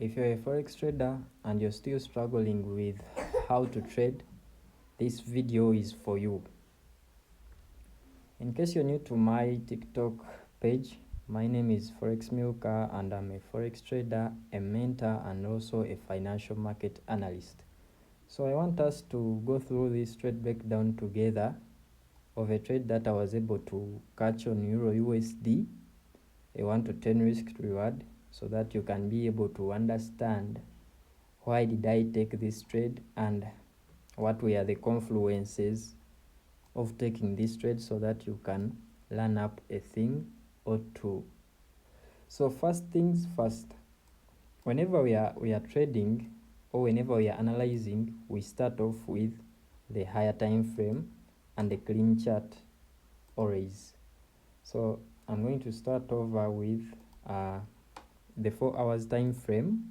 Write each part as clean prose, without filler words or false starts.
If you're a forex trader and you're still struggling with how to trade, this video is for you. In case you're new to my TikTok page, my name is Forex Milka and I'm a forex trader, a mentor, and also a financial market analyst. So I want us to go through this trade breakdown together of a trade that I was able to catch on Euro USD, a 1 to 10 risk reward, so that you can be able to understand why did I take this trade and what were the confluences of taking this trade, so that you can learn up a thing or two. So first things first, whenever we are trading or whenever we are analyzing, we start off with the higher time frame and the clean chart always. So I'm going to start over with the 4 hours time frame,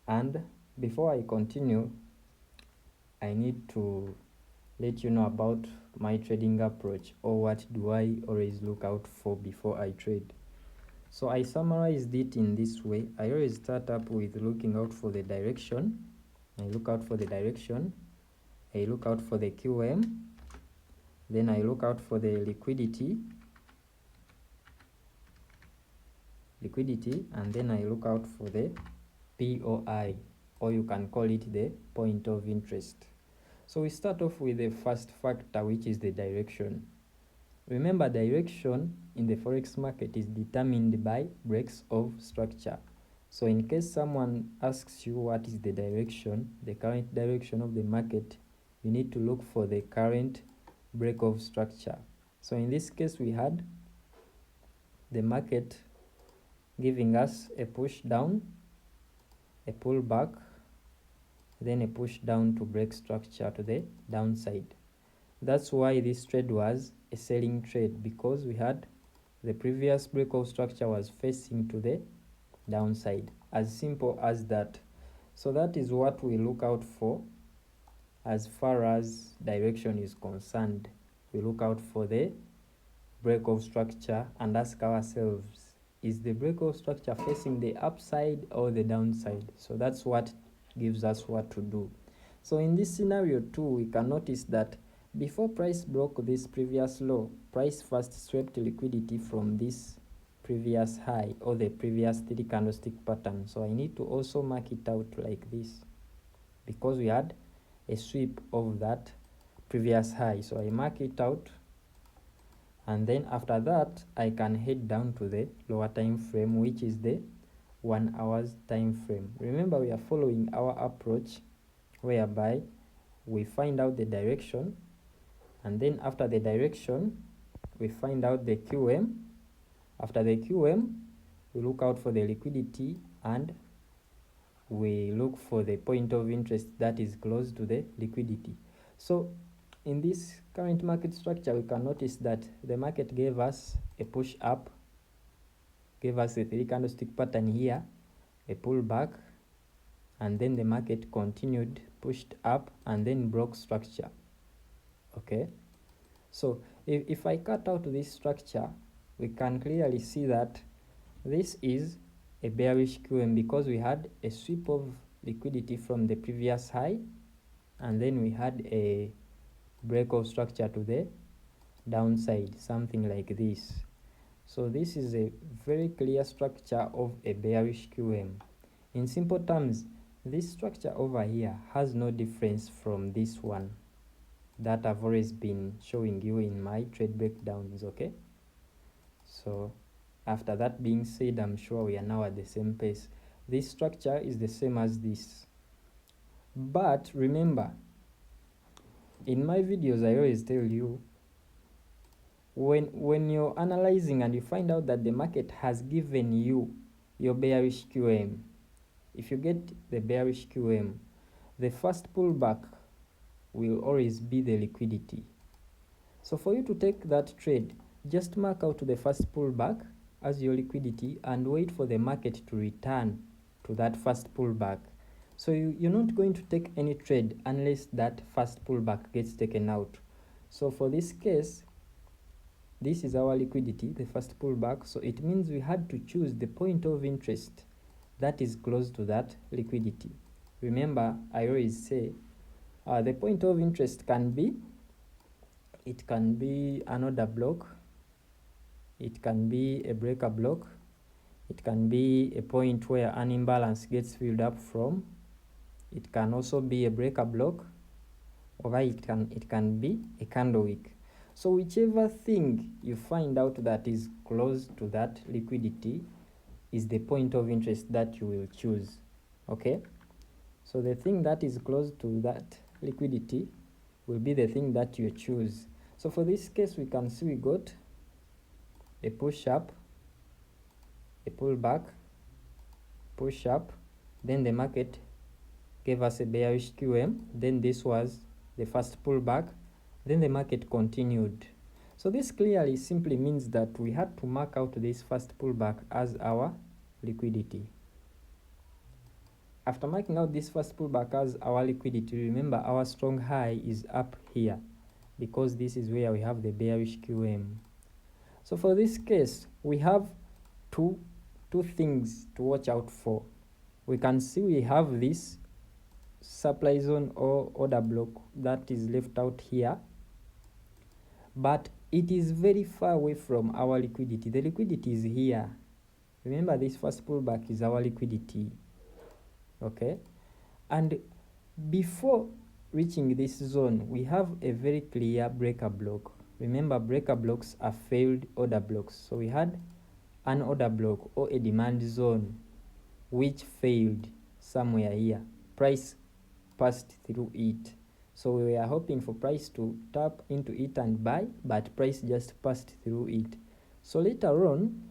and before I continue, I need to let you know about my trading approach, or what do I always look out for before I trade. So I summarized it in this way. I always start up with looking out for the direction. I look out for the direction, I look out for the QM, then I look out for the liquidity, and then I look out for the POI, or you can call it the point of interest. So we start off with the first factor, which is the direction. Remember, direction in the forex market is determined by breaks of structure. So in case someone asks you what is the direction, the current direction of the market, you need to look for the current break of structure. So in this case, we had the market giving us a push down, a pullback, then a push down to break structure to the downside. That's why this trade was a selling trade, because we had the previous break of structure was facing to the downside. As simple as that. So that is what we look out for as far as direction is concerned. We look out for the break of structure and ask ourselves, is the break of structure facing the upside or the downside? So that's what gives us what to do. So in this scenario too, we can notice that before price broke this previous low, price first swept liquidity from this previous high or the previous 3 candlestick pattern. So I need to also mark it out like this, because we had a sweep of that previous high. So I mark it out, and then after that I can head down to the lower time frame, which is the 1 hours time frame. Remember, we are following our approach whereby we find out the direction, and then after the direction we find out the QM. After the QM, we look out for the liquidity and we look for the point of interest that is close to the liquidity. So in this current market structure, we can notice that the market gave us a push up, gave us a 3 candlestick pattern here, a pullback, and then the market continued, pushed up, and then broke structure. Okay, so if I cut out this structure, we can clearly see that this is a bearish QM, because we had a sweep of liquidity from the previous high, and then we had a break of structure to the downside, something like this. So this is a very clear structure of a bearish QM. In simple terms, this structure over here has no difference from this one that I've always been showing you in my trade breakdowns. Okay, so after that being said, I'm sure we are now at the same pace. This structure is the same as this, but remember, in my videos I always tell you, when you're analyzing and you find out that the market has given you your bearish QM, if you get the bearish QM, the first pullback will always be the liquidity. So for you to take that trade, just mark out the first pullback as your liquidity and wait for the market to return to that first pullback. So you're not going to take any trade unless that first pullback gets taken out. So for this case, this is our liquidity, the first pullback. So it means we had to choose the point of interest that is close to that liquidity. Remember, I always say the point of interest can be an order block, it can be a breaker block, it can be a point where an imbalance gets filled up from, it can also be a breaker block, or it can be a candle wick. So whichever thing you find out that is close to that liquidity is the point of interest that you will choose. Okay, so the thing that is close to that liquidity will be the thing that you choose. So for this case, we can see we got a push up, a pullback, push up, then the market gave us a bearish QM, then this was the first pullback, then the market continued. So this clearly simply means that we had to mark out this first pullback as our liquidity. After marking out this first pullback as our liquidity, remember our strong high is up here because this is where we have the bearish QM. So for this case, we have two things to watch out for. We can see we have this supply zone or order block that is left out here, but it is very far away from our liquidity. The liquidity is here. Remember, this first pullback is our liquidity. Okay, and before reaching this zone, we have a very clear breaker block. Remember, breaker blocks are failed order blocks. So we had an order block or a demand zone which failed somewhere here. Price passed through it. So we were hoping for price to tap into it and buy, but price just passed through it. So later on,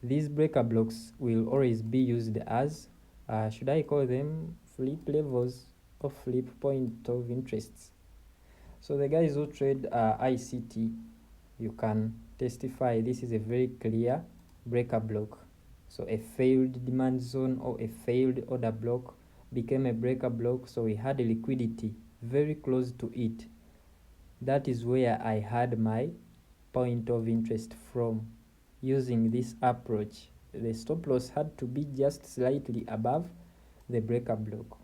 these breaker blocks will always be used as, should I call them flip levels or flip point of interests? So the guys who trade ICT, you can testify this is a very clear breaker block. So a failed demand zone or a failed order block became a breaker block, so we had a liquidity very close to it. That is where I had my point of interest from. Using this approach, the stop loss had to be just slightly above the breaker block,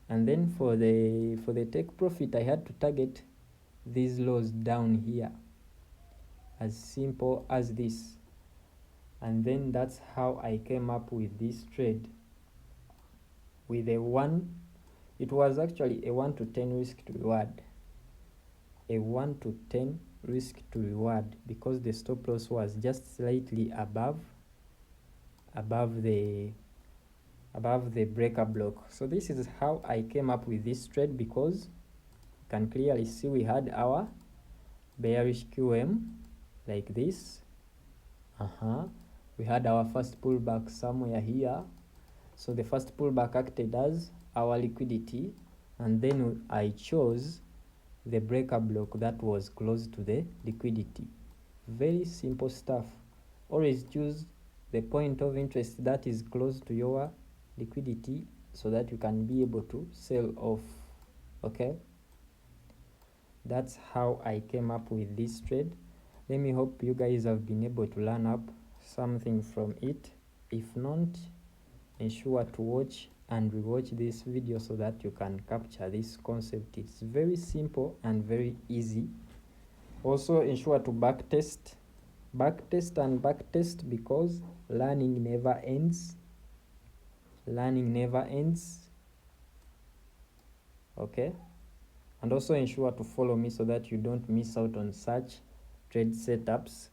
and then for the take profit, I had to target these lows down here, as simple as this. And then that's how I came up with this trade with a 1, it was actually a 1 to 10 risk to reward, a 1 to 10 risk to reward, because the stop loss was just slightly above the breaker block. So this is how I came up with this trade, because you can clearly see we had our bearish QM like this. We had our first pullback somewhere here. So the first pullback acted as our liquidity, and then I chose the breaker block that was close to the liquidity. Very simple stuff. Always choose the point of interest that is close to your liquidity so that you can be able to sell off. Okay, that's how I came up with this trade. Let me hope you guys have been able to learn up something from it. If not, ensure to watch and rewatch this video so that you can capture this concept. It's very simple and very easy. Also ensure to backtest and backtest, because learning never ends. Okay, and also ensure to follow me so that you don't miss out on such trade setups.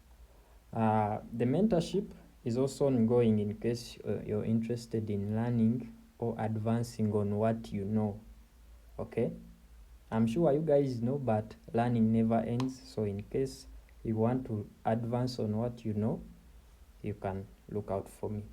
The mentorship is also ongoing in case you're interested in learning or advancing on what you know. Okay, I'm sure you guys know, but learning never ends. So in case you want to advance on what you know, you can look out for me.